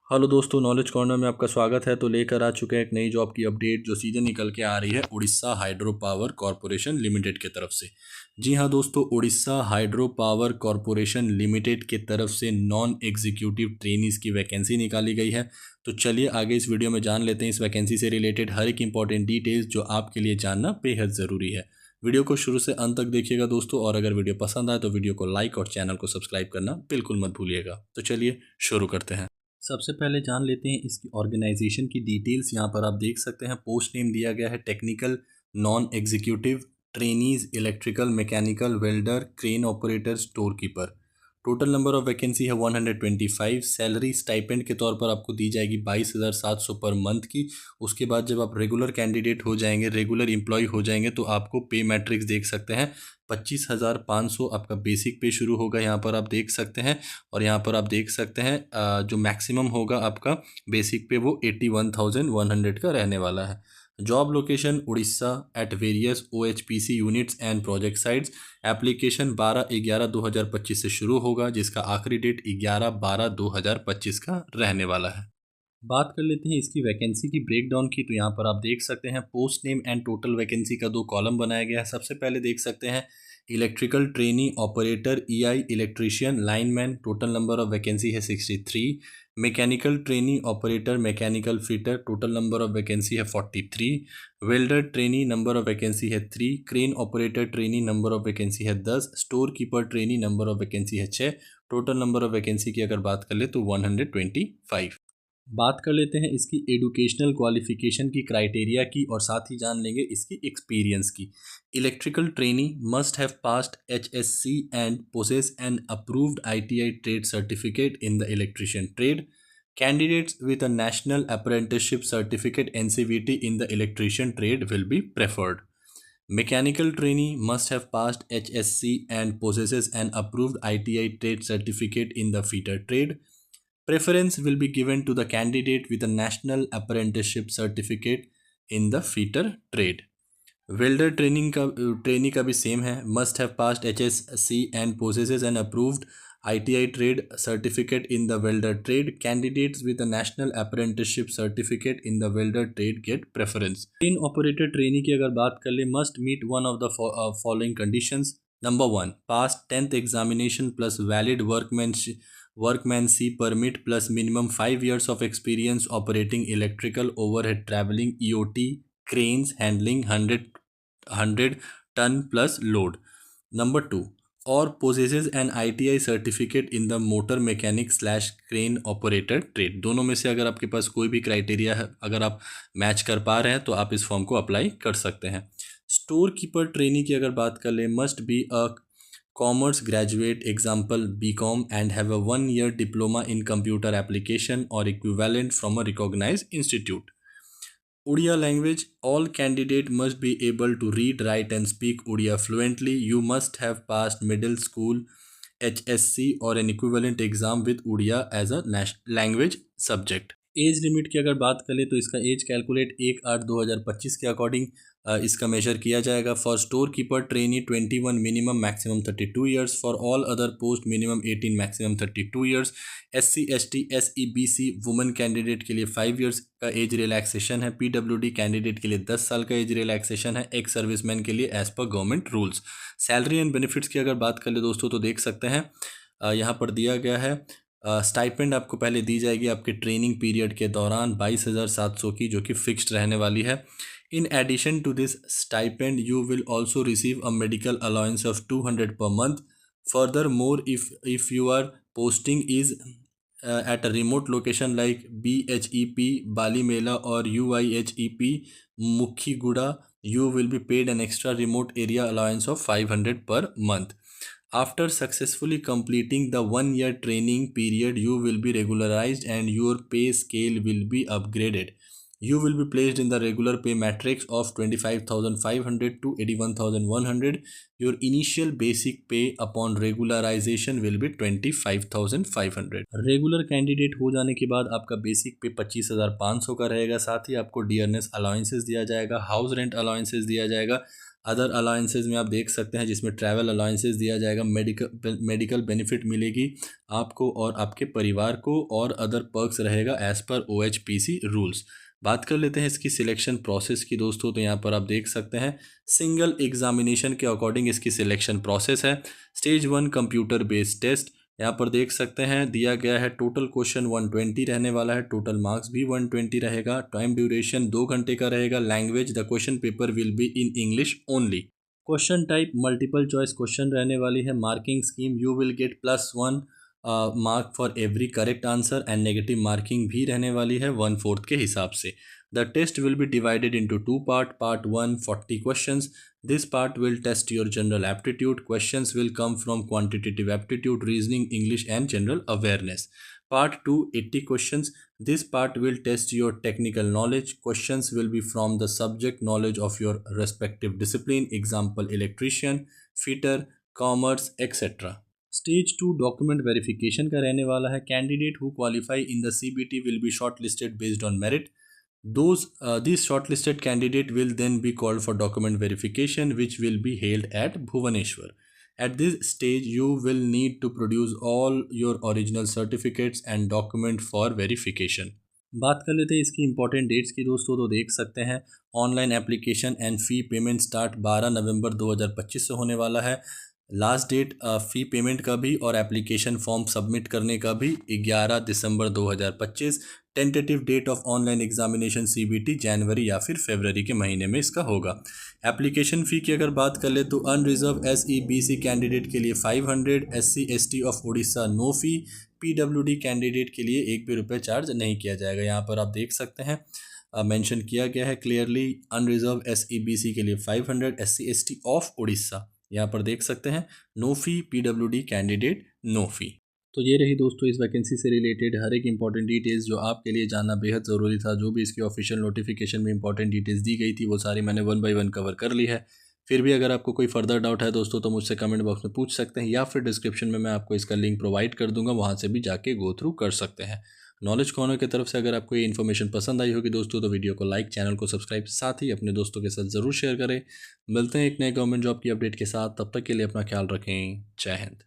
Hello दोस्तों, knowledge corner में आपका स्वागत है। तो लेकर आ चुके हैं एक नई जॉब की अपडेट जो सीधे निकल के आ रही है Orissa hydro power corporation limited के तरफ से। जी हाँ दोस्तों, Orissa hydro power corporation limited के तरफ से नॉन एग्जीक्यूटिव ट्रेनीज़ की वैकेंसी निकाली गई है। तो चलिए आगे इस वीडियो में जान लेते हैं इस वैकेंसी से रिलेटेड हर एक इंपॉर्टेंट डिटेल्स जो आपके लिए जानना बेहद ज़रूरी है। वीडियो को शुरू से अंत तक देखिएगा दोस्तों, और अगर वीडियो पसंद आए तो वीडियो को लाइक और चैनल को सब्सक्राइब करना बिल्कुल मत भूलिएगा। तो चलिए शुरू करते हैं। सबसे पहले जान लेते हैं इसकी ऑर्गेनाइजेशन की डिटेल्स। यहाँ पर आप देख सकते हैं पोस्ट नेम दिया गया है technical non executive trainees electrical mechanical welder crane operator store keeper. Total number of vacancy है 125। सैलरी स्टाइपेंड के तौर पर आपको दी जाएगी 22,700 पर मंथ की। उसके बाद जब आप रेगुलर कैंडिडेट हो जाएंगे, रेगुलर एम्प्लॉय हो जाएंगे, तो आपको पे मैट्रिक्स देख सकते हैं 25,500 आपका बेसिक पे शुरू होगा, यहाँ पर आप देख सकते हैं। और यहाँ पर आप देख सकते हैं जो मैक्सिमम होगा आपका बेसिक पे वो 81,100 का रहने वाला है। Job location Orissa at various OHPC units and project sites. Application 12/11/2025 से शुरू होगा जिसका आखिरी डेट 11/12/2025 का रहने वाला है। बात कर लेते हैं इसकी वैकेंसी की ब्रेकडाउन की। तो यहाँ पर आप देख सकते हैं post name and total vacancy का 2 कॉलम बनाया गया है। सबसे पहले देख सकते हैं electrical trainee operator EI electrician lineman, total number of vacancy है 63। Mechanical trainee operator mechanical fitter, total number of vacancy है 43। Welder trainee number of vacancy है 3। Crane operator trainee number of vacancy है 10। Store keeper trainee number of vacancy है 6। Total number of vacancy की अगर बात कर ले तो 125। बात कर लेते हैं इसकी एजुकेशनल क्वालिफिकेशन की, क्राइटेरिया की, और साथ ही जान लेंगे इसकी एक्सपीरियंस की। Electrical training must have passed HSC and possess an approved ITI trade certificate in the electrician trade. Candidates with a national apprenticeship certificate NCVT in the electrician trade will be preferred. Mechanical trainee must have passed HSC and possesses an approved ITI trade certificate in the fitter trade. Preference will be given to the candidate with a national apprenticeship certificate in the fitter trade. Welder trainee का भी same है, must have passed HSC and possesses an approved ITI trade certificate in the welder trade. Candidates with a national apprenticeship certificate in the welder trade get preference. Crane operator trainee की अगर बात कर ले must meet one of the following conditions. Number 1, pass 10th examination plus valid workman C permit plus minimum 5 years of experience operating electrical overhead traveling EOT cranes handling 100 ton plus load. Number 2, or possesses an ITI certificate in the motor mechanic slash crane operator trade। दोनों में से अगर आपके पास कोई भी criteria है, अगर आप मैच कर पा रहे हैं तो आप इस फॉर्म को अप्लाई कर सकते हैं। स्टोर कीपर ट्रेनी की अगर बात कर ले must be a commerce graduate example BCom and have a 1 year diploma in computer application or equivalent from a recognized institute. Odia language, all candidate must be able to read, write and speak Odia fluently. You must have passed middle school HSC or an equivalent exam with Odia as a language subject. Age limit की अगर बात करें तो इसका age calculate 1/8/2025 के according इसका measure किया जाएगा। For store keeper trainee 21 minimum maximum 32 years. For all other post minimum 18 maximum 32 years. SC ST SE BC women candidate के लिए 5 ईयर्स का एज रिलैक्सेशन है। PWD कैंडिडेट के लिए 10 साल का एज रिलैक्सेशन है। एक्स सर्विसमैन के लिए एज पर government rules. Salary and benefits की अगर बात कर ले दोस्तों तो देख सकते हैं यहाँ पर दिया गया है स्टाइपेंड आपको पहले दी जाएगी आपके ट्रेनिंग पीरियड के दौरान 22,700 की, जो कि फिक्स्ड रहने वाली है। In addition to this stipend you will also receive a medical allowance of 200 per month. Furthermore if your posting is at a remote location like BHEP Balimela और UIHEP Mukhiguda, you will be paid an extra remote area allowance of 500 per month. After successfully completing the 1 year training period, you will be regularized and your pay scale will be upgraded. You will be placed in the regular pay matrix of 25,500 to 81,100. Your initial basic pay upon regularization will be 25,500. Regular candidate हो जाने के बाद आपका basic पे 25,500 का रहेगा। साथ ही आपको डियरनेस अलाउंसेस दिया जाएगा, हाउस रेंट अलाउंसेस दिया जाएगा। अदर अलाउंसेस में आप देख सकते हैं जिसमें ट्रैवल अलाउंसेस दिया जाएगा, मेडिकल बेनिफिट मिलेगी आपको और आपके परिवार को, और अदर पर्क्स रहेगा एज़ पर OHPC रूल्स। बात कर लेते हैं इसकी सिलेक्शन प्रोसेस की दोस्तों। तो यहाँ पर आप देख सकते हैं सिंगल एग्जामिनेशन के अकॉर्डिंग इसकी सिलेक्शन प्रोसेस है। स्टेज 1 कंप्यूटर बेस्ड टेस्ट, यहाँ पर देख सकते हैं दिया गया है। टोटल क्वेश्चन 120 रहने वाला है, टोटल मार्क्स भी 120 रहेगा। टाइम ड्यूरेशन 2 घंटे का रहेगा। Language the question paper will be in English only. Question type multiple choice question रहने वाली है। Marking scheme you will get +1 mark for every correct answer and negative marking भी रहने वाली है 1/4 के हिसाब से। The test will be divided into 2 part. Part 1 40 questions. This part will test your general aptitude. Questions will come from quantitative aptitude, reasoning, English and general awareness. Part 2 80 questions. This part will test your technical knowledge. Questions will be from the subject knowledge of your respective discipline. Example electrician, fitter, commerce, etc. Stage 2 document verification का रहने वाला है। Candidate who qualify in the CBT will be shortlisted based on merit. These shortlisted candidate will then be called for document verification, which will be held at Bhubaneswar. At this stage, you will need to produce all your original certificates and document for verification. बात कर लेते हैं इसकी important dates की दोस्तों। तो देख सकते हैं online application and fee payment start 12 नवंबर 2025 से होने वाला है। लास्ट डेट फ़ी पेमेंट का भी और एप्लीकेशन फॉर्म सबमिट करने का भी 11 दिसंबर 2025। Tentative date of online examination CBT जनवरी या फिर फरवरी के महीने में इसका होगा। एप्लीकेशन फ़ी की अगर बात कर ले तो अनरिजर्व SEBC कैंडिडेट के लिए 500, SC ST of Odisha no fee, PWD candidate के लिए 1 भी रुपये चार्ज नहीं किया जाएगा। यहाँ पर आप देख सकते हैं मेंशन किया गया है क्लियरली। अनरिजर्व SEBC के लिए 500, SC ST ऑफ उड़ीसा यहाँ पर देख सकते हैं no fee, PWD candidate no फ़ी। तो ये रही दोस्तों इस वैकेंसी से रिलेटेड हर एक इंपॉर्टेंट डिटेल्स जो आपके लिए जानना बेहद ज़रूरी था। जो भी इसकी ऑफिशियल नोटिफिकेशन में इंपॉर्टेंट डिटेल्स दी गई थी वो सारी मैंने 1 by 1 कवर कर ली है। फिर भी अगर आपको कोई फर्दर डाउट है दोस्तों तो मुझसे कमेंट बॉक्स में पूछ सकते हैं, या फिर डिस्क्रिप्शन में मैं आपको इसका लिंक प्रोवाइड कर दूंगा, वहाँ से भी जाके गो थ्रू कर सकते हैं। नॉलेज कॉर्नर की तरफ से अगर आपको ये इन्फॉर्मेशन पसंद आई होगी दोस्तों तो वीडियो को लाइक, चैनल को सब्सक्राइब, साथ ही अपने दोस्तों के साथ ज़रूर शेयर करें। मिलते हैं एक नए गवर्नमेंट जॉब की अपडेट के साथ, तब तक के लिए अपना ख्याल रखें। जय हिंद।